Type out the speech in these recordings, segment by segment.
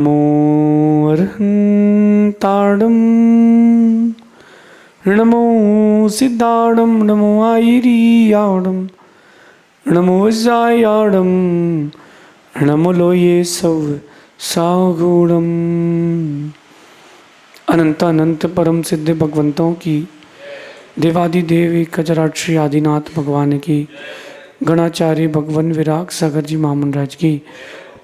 नमो अर्हन्ताडं नमो सिद्धाडं नमो आयिरियाडं नमो वज्रायाडं नमो लोये सव सागुणम। अनंत अनंत परम सिद्ध भगवंतों की, देवादिदेव कचराक्षी आदिनाथ भगवान की, गणाचार्य भगवान विराग सागर जी महामंडराज की,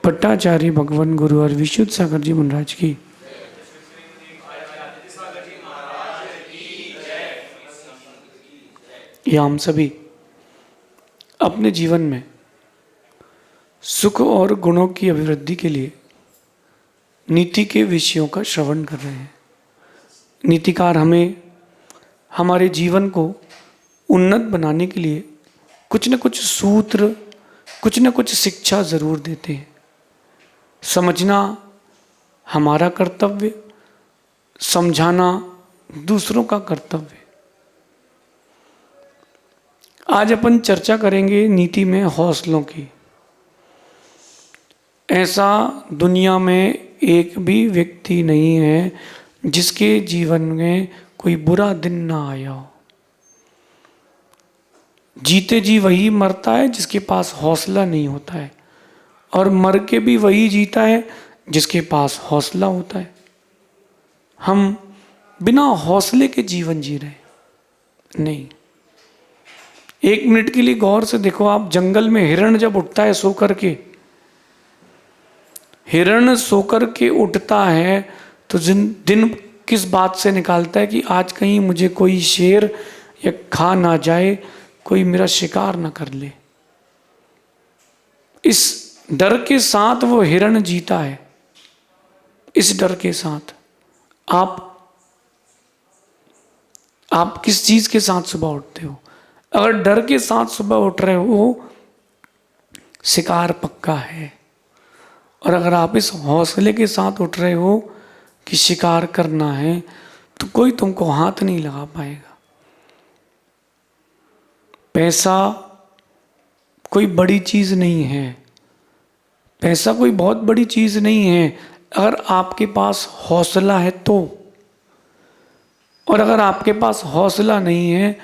पट्टाचार्य भगवान गुरु और विशुद्ध सागर जी महाराज की। ये हम सभी अपने जीवन में सुख और गुणों की अभिवृद्धि के लिए नीति के विषयों का श्रवण कर रहे हैं। नीतिकार हमें हमारे जीवन को उन्नत बनाने के लिए कुछ न कुछ सूत्र, कुछ न कुछ शिक्षा जरूर देते हैं। समझना हमारा कर्तव्य, समझाना दूसरों का कर्तव्य। आज अपन चर्चा करेंगे नीति में हौसलों की। ऐसा दुनिया में एक भी व्यक्ति नहीं है जिसके जीवन में कोई बुरा दिन ना आया हो। जीते जी वही मरता है जिसके पास हौसला नहीं होता है, और मर के भी वही जीता है जिसके पास हौसला होता है। हम बिना हौसले के जीवन जी रहे नहीं। एक मिनट के लिए गौर से देखो, आप जंगल में हिरण जब उठता है सो करके, हिरण सोकर के उठता है तो दिन किस बात से निकालता है कि आज कहीं मुझे कोई शेर या खा ना जाए, कोई मेरा शिकार ना कर ले। इस डर के साथ वो हिरण जीता है। इस डर के साथ आप किस चीज के साथ सुबह उठते हो? अगर डर के साथ सुबह उठ रहे हो, शिकार पक्का है। और अगर आप इस हौसले के साथ उठ रहे हो कि शिकार करना है, तो कोई तुमको हाथ नहीं लगा पाएगा। पैसा कोई बड़ी चीज नहीं है। पैसा कोई बहुत बड़ी चीज नहीं है अगर आपके पास हौसला है तो। और अगर आपके पास हौसला नहीं है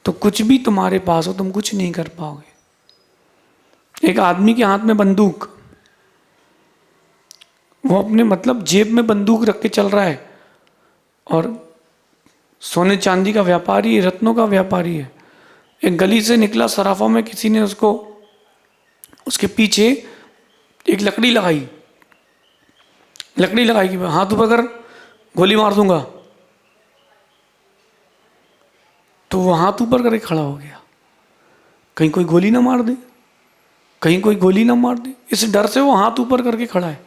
तो कुछ भी तुम्हारे पास हो, तुम कुछ नहीं कर पाओगे। एक आदमी के हाथ में बंदूक, वो अपने मतलब जेब में बंदूक रख के चल रहा है, और सोने चांदी का व्यापारी है, रत्नों का व्यापारी है। एक गली से निकला सराफा में, किसी ने उसके पीछे एक लकड़ी लगाई कि हाथ ऊपर कर, गोली मार दूंगा। तो वो हाथ ऊपर करके खड़ा हो गया, कहीं कोई गोली ना मार दे, कहीं कोई गोली ना मार दे। इस डर से वो हाथ ऊपर करके खड़ा है।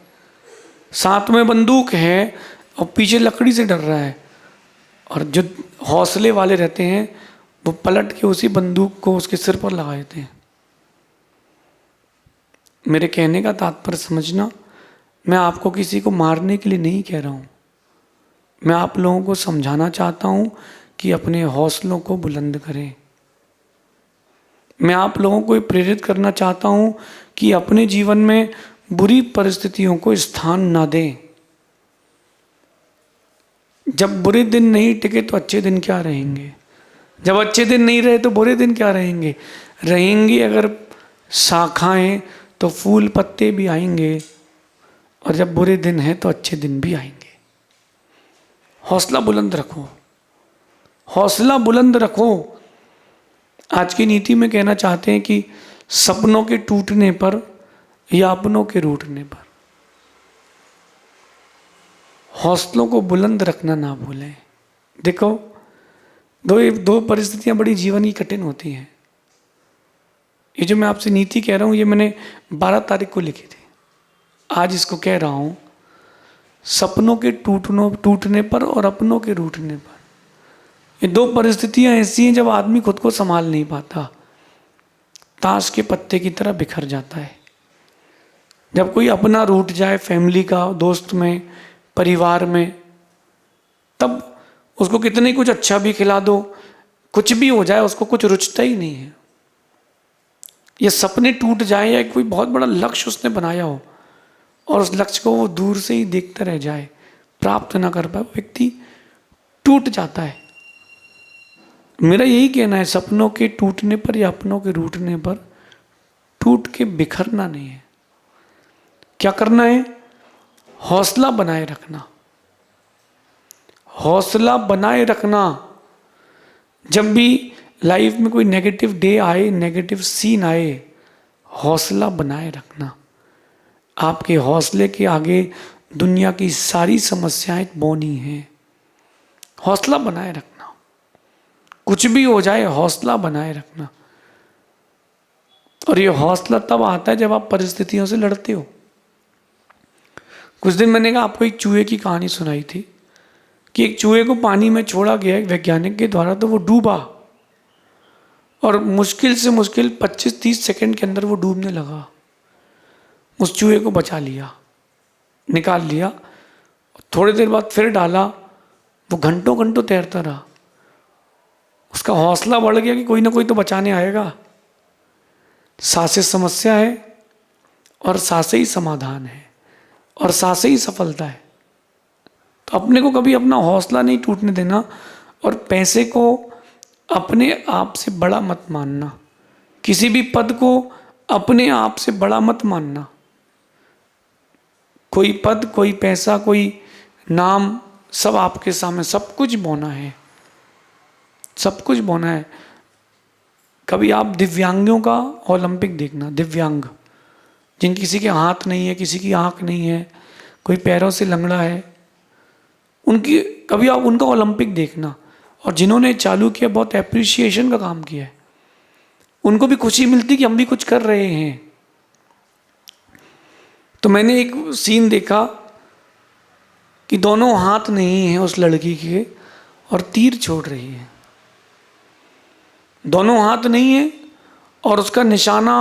साथ में बंदूक है और पीछे लकड़ी से डर रहा है। और जो हौसले वाले रहते हैं वो पलट के उसी बंदूक को उसके सिर पर लगा देते हैं। मेरे कहने का तात्पर्य समझना, मैं आपको किसी को मारने के लिए नहीं कह रहा हूँ। मैं आप लोगों को समझाना चाहता हूँ कि अपने हौसलों को बुलंद करें। मैं आप लोगों को प्रेरित करना चाहता हूँ कि अपने जीवन में बुरी परिस्थितियों को स्थान ना दें। जब बुरे दिन नहीं टिके तो अच्छे दिन क्या रहेंगे? जब अच्छे दिन नहीं रहे तो बुरे दिन क्या रहेंगे? अगर शाखाएं तो फूल पत्ते भी आएंगे, और जब बुरे दिन हैं तो अच्छे दिन भी आएंगे। हौसला बुलंद रखो, हौसला बुलंद रखो। आज की नीति में कहना चाहते हैं कि सपनों के टूटने पर या अपनों के रूठने पर हौसलों को बुलंद रखना ना भूलें। देखो, दो परिस्थितियां बड़ी जीवन की कठिन होती हैं। ये जो मैं आपसे नीति कह रहा हूं, ये मैंने 12 तारीख को लिखी थी। आज इसको कह रहा हूं, सपनों के टूटने पर और अपनों के रूठने पर। ये दो परिस्थितियां ऐसी हैं जब आदमी खुद को संभाल नहीं पाता, ताश के पत्ते की तरह बिखर जाता है। जब कोई अपना रूठ जाए, फैमिली का, दोस्त में, परिवार में, तब उसको कितने कुछ अच्छा भी खिला दो, कुछ भी हो जाए, उसको कुछ रुचता ही नहीं है। ये सपने टूट जाए या कोई बहुत बड़ा लक्ष्य उसने बनाया हो और उस लक्ष्य को वो दूर से ही देखता रह जाए, प्राप्त ना कर पाए, व्यक्ति टूट जाता है। मेरा यही कहना है, सपनों के टूटने पर या अपनों के रूठने पर टूट के बिखरना नहीं है। क्या करना है? हौसला बनाए रखना। हौसला बनाए रखना। जब भी लाइफ में कोई नेगेटिव डे आए, नेगेटिव सीन आए, हौसला बनाए रखना। आपके हौसले के आगे दुनिया की सारी समस्याएं बौनी हैं। हौसला बनाए रखना। कुछ भी हो जाए, हौसला बनाए रखना। और ये हौसला तब आता है जब आप परिस्थितियों से लड़ते हो। कुछ दिन मैंने कहा आपको एक चूहे की कहानी सुनाई थी कि एक चूहे को पानी में छोड़ा गया एक वैज्ञानिक के द्वारा, तो वो डूबा और मुश्किल से मुश्किल 25-30 सेकंड के अंदर वो डूबने लगा। उस चूहे को बचा लिया, निकाल लिया। थोड़ी देर बाद फिर डाला, वो घंटों घंटों तैरता रहा। उसका हौसला बढ़ गया कि कोई ना कोई तो बचाने आएगा। सांसें समस्या है और सांसें ही समाधान है और सांसें ही सफलता है। तो अपने को कभी अपना हौसला नहीं टूटने देना और पैसे को अपने आप से बड़ा मत मानना। किसी भी पद को अपने आप से बड़ा मत मानना। कोई पद, कोई पैसा, कोई नाम, सब आपके सामने, सब कुछ बौना है, सब कुछ बौना है। कभी आप दिव्यांगों का ओलंपिक देखना, दिव्यांग जिन किसी के हाथ नहीं है, किसी की आंख नहीं है, कोई पैरों से लंगड़ा है, उनकी कभी आप उनका ओलंपिक देखना। और जिन्होंने चालू किया, बहुत एप्रिसिएशन का काम किया है, उनको भी खुशी मिलती कि हम भी कुछ कर रहे हैं। तो मैंने एक सीन देखा कि दोनों हाथ नहीं हैं उस लड़की के और तीर छोड़ रही है। दोनों हाथ नहीं है और उसका निशाना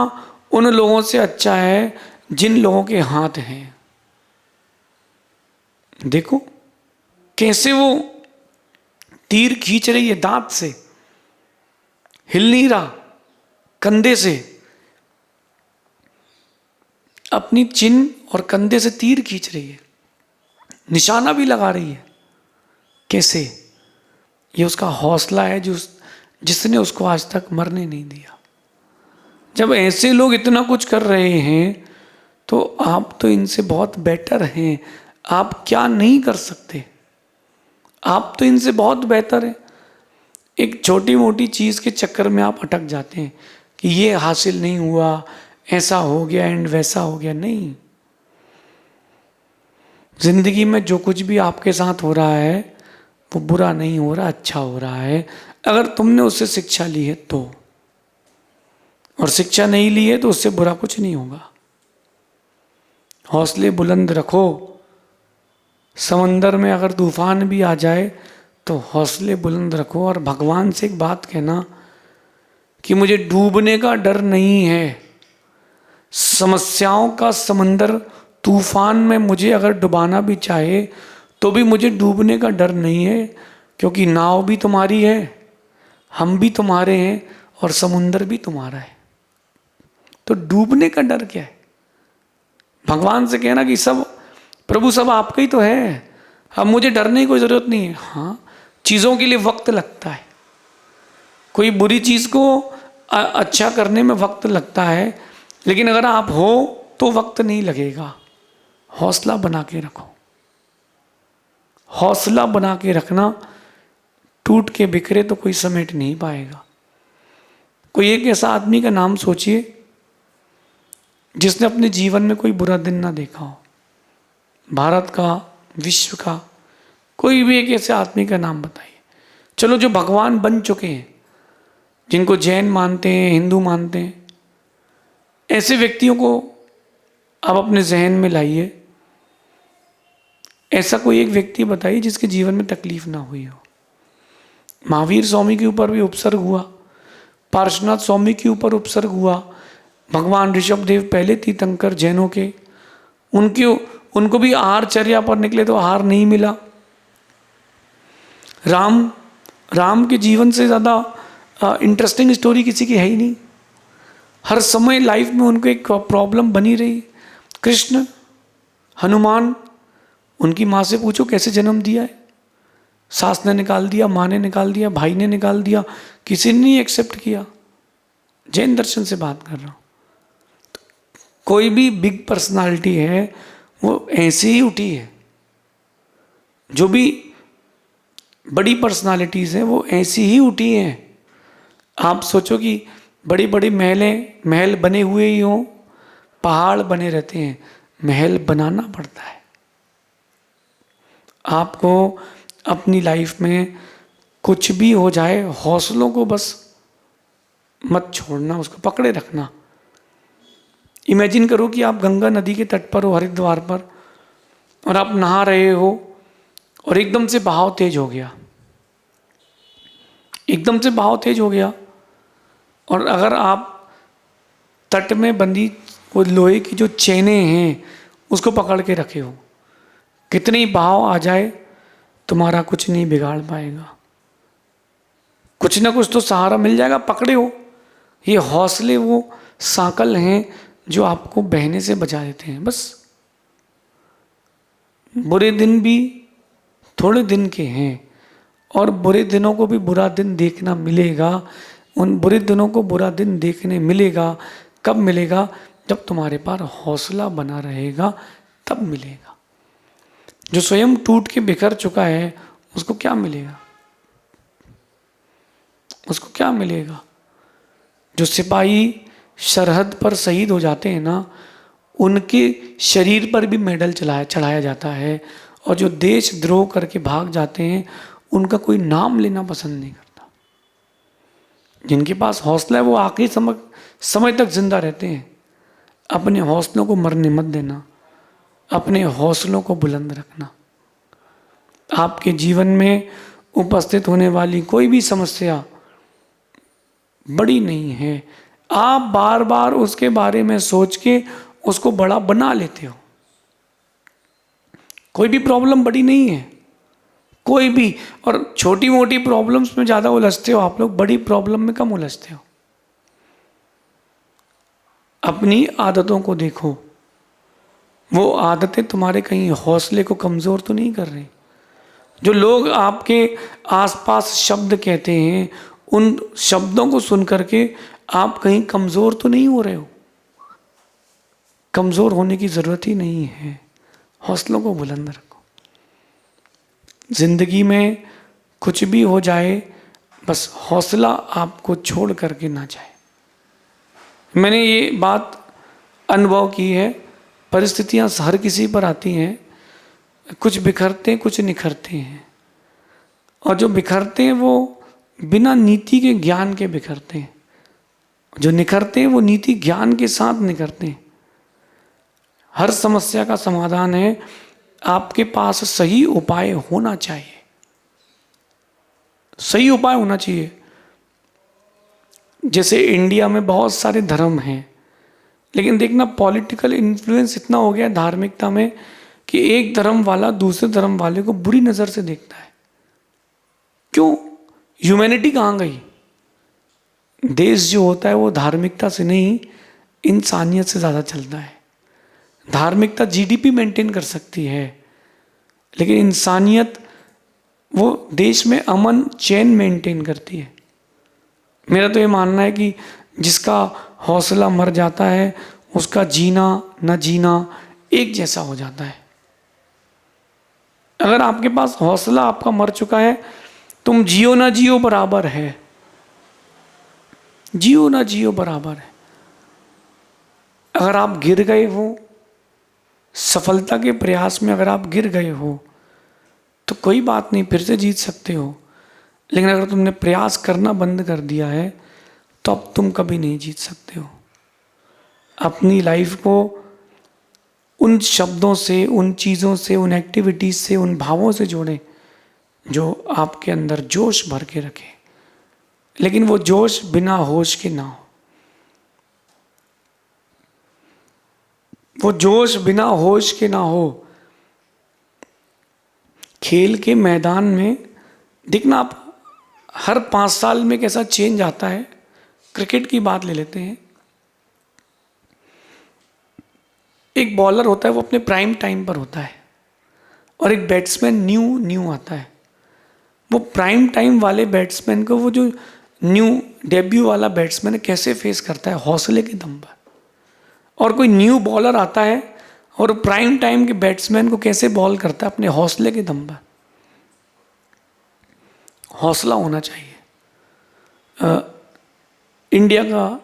उन लोगों से अच्छा है जिन लोगों के हाथ हैं। देखो कैसे वो तीर खींच रही है, दांत से, हिल नहीं रहा, कंधे से, अपनी चिन और कंधे से तीर खींच रही है, निशाना भी लगा रही है। कैसे? ये उसका हौसला है जिसने उसको आज तक मरने नहीं दिया। जब ऐसे लोग इतना कुछ कर रहे हैं तो आप तो इनसे बहुत बेटर हैं। आप क्या नहीं कर सकते? आप तो इनसे बहुत बेहतर हैं। एक छोटी मोटी चीज़ के चक्कर में आप अटक जाते हैं कि ये हासिल नहीं हुआ, ऐसा हो गया एंड वैसा हो गया। नहीं, जिंदगी में जो कुछ भी आपके साथ हो रहा है वो बुरा नहीं हो रहा, अच्छा हो रहा है, अगर तुमने उससे शिक्षा ली है तो। और शिक्षा नहीं ली है तो उससे बुरा कुछ नहीं होगा। हौसले बुलंद रखो। समंदर में अगर तूफान भी आ जाए तो हौसले बुलंद रखो और भगवान से एक बात कहना कि मुझे डूबने का डर नहीं है। समस्याओं का समंदर, तूफान में मुझे अगर डुबाना भी चाहे तो भी मुझे डूबने का डर नहीं है, क्योंकि नाव भी तुम्हारी है, हम भी तुम्हारे हैं और समुंदर भी तुम्हारा है। तो डूबने का डर क्या है? भगवान से कहना कि सब प्रभु सब आपका ही तो है, अब मुझे डरने की कोई ज़रूरत नहीं है। हाँ, चीज़ों के लिए वक्त लगता है। कोई बुरी चीज़ को अच्छा करने में वक्त लगता है, लेकिन अगर आप हो तो वक्त नहीं लगेगा। हौसला बना के रखो। हौसला बना के रखना। टूट के बिखरे तो कोई समेट नहीं पाएगा। कोई एक ऐसा आदमी का नाम सोचिए जिसने अपने जीवन में कोई बुरा दिन ना देखा हो। भारत का, विश्व का, कोई भी एक ऐसे आदमी का नाम बताइए। चलो, जो भगवान बन चुके हैं, जिनको जैन मानते हैं, हिंदू मानते हैं, ऐसे व्यक्तियों को आप अपने जहन में लाइए। ऐसा कोई एक व्यक्ति बताइए जिसके जीवन में तकलीफ ना हुई हो। महावीर स्वामी के ऊपर भी उपसर्ग हुआ, पार्श्वनाथ स्वामी के ऊपर उपसर्ग हुआ, भगवान ऋषभदेव पहले तीर्थंकर जैनों के, उनको भी आहारचर्या पर निकले तो आहार नहीं मिला। राम के जीवन से ज़्यादा इंटरेस्टिंग स्टोरी किसी की है ही नहीं। हर समय लाइफ में उनको एक प्रॉब्लम बनी रही। कृष्ण हनुमान, उनकी माँ से पूछो कैसे जन्म दिया है, सास ने निकाल दिया, माँ ने निकाल दिया, भाई ने निकाल दिया, किसी ने नहीं एक्सेप्ट किया। जैन दर्शन से बात कर रहा हूँ। कोई भी बिग पर्सनालिटी है वो ऐसे ही उठी है। जो भी बड़ी पर्सनालिटीज हैं वो ऐसी ही उठी हैं। आप सोचो कि बड़ी बड़ी महल बने हुए ही हों, पहाड़ बने रहते हैं, महल बनाना पड़ता है। आपको अपनी लाइफ में कुछ भी हो जाए, हौसलों को बस मत छोड़ना, उसको पकड़े रखना। इमेजिन करो कि आप गंगा नदी के तट पर हो, हरिद्वार पर, और आप नहा रहे हो और एकदम से बहाव तेज हो गया, एकदम से बहाव तेज हो गया, और अगर आप तट में बंधी वो लोहे की जो चेनें हैं उसको पकड़ के रखे हो, कितनी बहाव आ जाए तुम्हारा कुछ नहीं बिगाड़ पाएगा। कुछ ना कुछ तो सहारा मिल जाएगा, पकड़े हो। ये हौसले वो सांकल हैं जो आपको बहने से बचा देते हैं। बस बुरे दिन भी थोड़े दिन के हैं, और बुरे दिनों को भी बुरा दिन देखना मिलेगा। उन बुरे दिनों को बुरा दिन देखने मिलेगा। कब मिलेगा? जब तुम्हारे पास हौसला बना रहेगा, तब मिलेगा। जो स्वयं टूट के बिखर चुका है उसको क्या मिलेगा? उसको क्या मिलेगा? जो सिपाही सरहद पर शहीद हो जाते हैं ना, उनके शरीर पर भी मेडल चढ़ाया जाता है, और जो देशद्रोह करके भाग जाते हैं उनका कोई नाम लेना पसंद नहीं करता। जिनके पास हौसला है वो आखिरी समय तक जिंदा रहते हैं। अपने हौसलों को मरने मत देना, अपने हौसलों को बुलंद रखना। आपके जीवन में उपस्थित होने वाली कोई भी समस्या बड़ी नहीं है। आप बार बार उसके बारे में सोच के उसको बड़ा बना लेते हो। कोई भी प्रॉब्लम बड़ी नहीं है, कोई भी। और छोटी मोटी प्रॉब्लम्स में ज़्यादा उलझते हो आप लोग, बड़ी प्रॉब्लम में कम उलझते हो। अपनी आदतों को देखो, वो आदतें तुम्हारे कहीं हौसले को कमज़ोर तो नहीं कर रही। जो लोग आपके आसपास शब्द कहते हैं, उन शब्दों को सुन करके आप कहीं कमज़ोर तो नहीं हो रहे हो। कमज़ोर होने की ज़रूरत ही नहीं है। हौसलों को बुलंद रखो। ज़िंदगी में कुछ भी हो जाए, बस हौसला आपको छोड़ करके ना जाए। मैंने ये बात अनुभव की है। परिस्थितियाँ हर किसी पर आती हैं, कुछ बिखरते हैं, कुछ निखरते हैं। और जो बिखरते हैं वो बिना नीति के ज्ञान के बिखरते हैं, जो निखरते हैं वो नीति ज्ञान के साथ निखरते हैं। हर समस्या का समाधान है, आपके पास सही उपाय होना चाहिए। सही उपाय होना चाहिए। जैसे इंडिया में बहुत सारे धर्म हैं, लेकिन देखना पॉलिटिकल इन्फ्लुएंस इतना हो गया धार्मिकता में कि एक धर्म वाला दूसरे धर्म वाले को बुरी नज़र से देखता है। क्यों? ह्यूमैनिटी कहाँ गई? देश जो होता है वो धार्मिकता से नहीं, इंसानियत से ज़्यादा चलता है। धार्मिकता जीडीपी मेंटेन कर सकती है, लेकिन इंसानियत वो देश में अमन चैन मेंटेन करती है। मेरा तो ये मानना है कि जिसका हौसला मर जाता है उसका जीना न जीना एक जैसा हो जाता है। अगर आपके पास हौसला आपका मर चुका है, तुम जियो ना जियो बराबर है। जियो ना जियो बराबर है। अगर आप गिर गए हो, सफलता के प्रयास में अगर आप गिर गए हो तो कोई बात नहीं, फिर से जीत सकते हो। लेकिन अगर तुमने प्रयास करना बंद कर दिया है तो अब तुम कभी नहीं जीत सकते हो। अपनी लाइफ को उन शब्दों से, उन चीज़ों से, उन एक्टिविटीज़ से, उन भावों से जोड़ें जो आपके अंदर जोश भर के रखे, लेकिन वो जोश बिना होश के ना हो। वो जोश बिना होश के ना हो। खेल के मैदान में देखना आप हर 5 साल में कैसा चेंज आता है। क्रिकेट की बात ले लेते हैं। एक बॉलर होता है वो अपने प्राइम टाइम पर होता है, और एक बैट्समैन न्यू आता है। वो प्राइम टाइम वाले बैट्समैन को वो जो न्यू डेब्यू वाला बैट्समैन कैसे फेस करता है, हौसले के दम पर। और कोई न्यू बॉलर आता है और प्राइम टाइम के बैट्समैन को कैसे बॉल करता है, अपने हौसले के दम पर। हौसला होना चाहिए। इंडिया का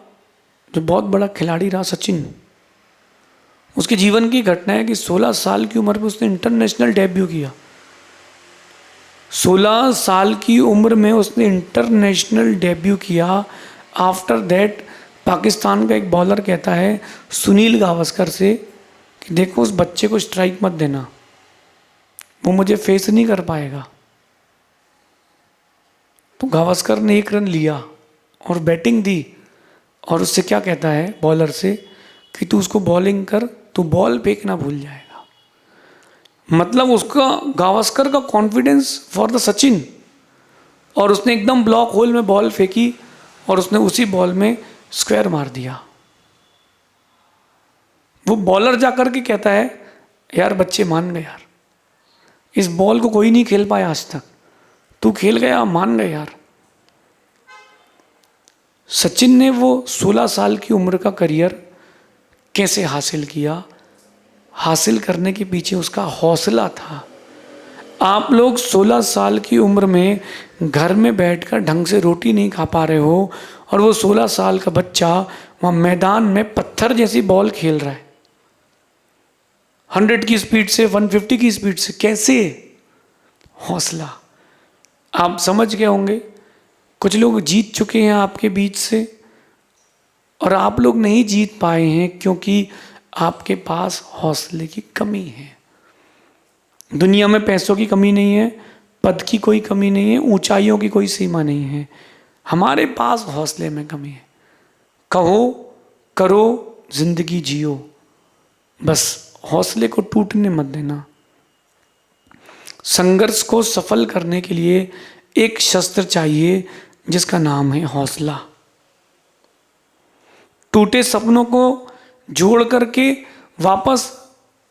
जो बहुत बड़ा खिलाड़ी रहा सचिन, उसके जीवन की घटना है कि 16 साल की उम्र में उसने इंटरनेशनल डेब्यू किया। 16 साल की उम्र में उसने इंटरनेशनल डेब्यू किया। आफ्टर दैट पाकिस्तान का एक बॉलर कहता है सुनील गावस्कर से कि देखो उस बच्चे को स्ट्राइक मत देना, वो मुझे फेस नहीं कर पाएगा। तो गावस्कर ने 1 रन लिया और बैटिंग दी, और उससे क्या कहता है बॉलर से कि तू उसको बॉलिंग कर, तू बॉल फेंकना भूल जाएगा। मतलब उसका गावस्कर का कॉन्फिडेंस फॉर द सचिन, और उसने एकदम ब्लॉक होल में बॉल फेंकी और उसने उसी बॉल में स्क्वायर मार दिया। वो बॉलर जाकर के कहता है यार बच्चे मान गए यार, इस बॉल को कोई नहीं खेल पाया आज तक, तू खेल गया, मान गए यार। सचिन ने वो 16 साल की उम्र का करियर कैसे हासिल किया? हासिल करने के पीछे उसका हौसला था। आप लोग 16 साल की उम्र में घर में बैठकर ढंग से रोटी नहीं खा पा रहे हो, और वो 16 साल का बच्चा वहाँ मैदान में पत्थर जैसी बॉल खेल रहा है 100 की स्पीड से, 150 की स्पीड से। कैसे? हौसला। आप समझ गए होंगे। कुछ लोग जीत चुके हैं आपके बीच से, और आप लोग नहीं जीत पाए हैं क्योंकि आपके पास हौसले की कमी है। दुनिया में पैसों की कमी नहीं है, पद की कोई कमी नहीं है, ऊंचाइयों की कोई सीमा नहीं है, हमारे पास हौसले में कमी है। कहो करो जिंदगी जियो, बस हौसले को टूटने मत देना। संघर्ष को सफल करने के लिए एक शस्त्र चाहिए जिसका नाम है हौसला। टूटे सपनों को जोड़ करके वापस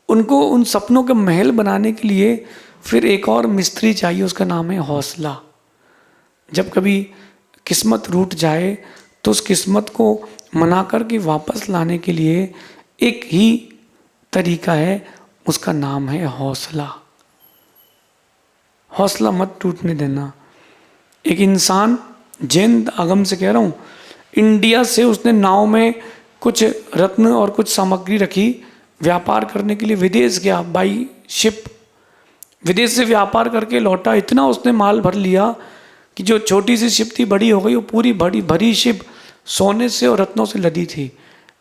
उनको उन सपनों के महल बनाने के लिए फिर एक और मिस्त्री चाहिए, उसका नाम है हौसला। जब कभी किस्मत रूठ जाए तो उस किस्मत को मना करके वापस लाने के लिए एक ही तरीका है, उसका नाम है हौसला। हौसला मत टूटने देना। एक इंसान, जैन आगम से कह रहा हूँ, इंडिया से उसने नाव में कुछ रत्न और कुछ सामग्री रखी, व्यापार करने के लिए विदेश गया बाई शिप। विदेश से व्यापार करके लौटा, इतना उसने माल भर लिया कि जो छोटी सी शिप थी बड़ी हो गई, वो पूरी बड़ी भरी शिप सोने से और रत्नों से लदी थी।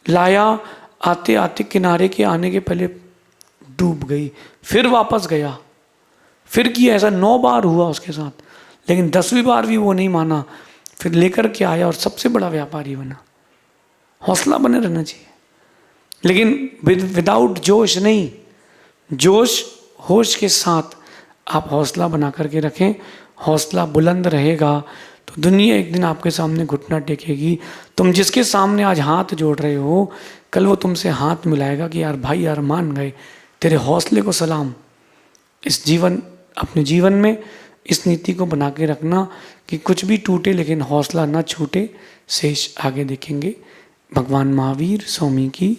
लाया, आते आते किनारे के आने के पहले डूब गई। फिर वापस गया, फिर किया, ऐसा 9 बार हुआ उसके साथ, लेकिन 10वीं बार भी वो नहीं माना। फिर लेकर के आया और सबसे बड़ा व्यापारी बना। हौसला बने रहना चाहिए, लेकिन विदाउट जोश नहीं, जोश होश के साथ आप हौसला बना करके रखें। हौसला बुलंद रहेगा तो दुनिया एक दिन आपके सामने घुटना टेकेगी। तुम जिसके सामने आज हाथ जोड़ रहे हो, कल वो तुमसे हाथ मिलाएगा कि यार भाई यार मान गए, तेरे हौसले को सलाम। अपने जीवन में इस नीति को बना के रखना कि कुछ भी टूटे लेकिन हौसला ना छूटे। शेष आगे देखेंगे। भगवान महावीर स्वामी की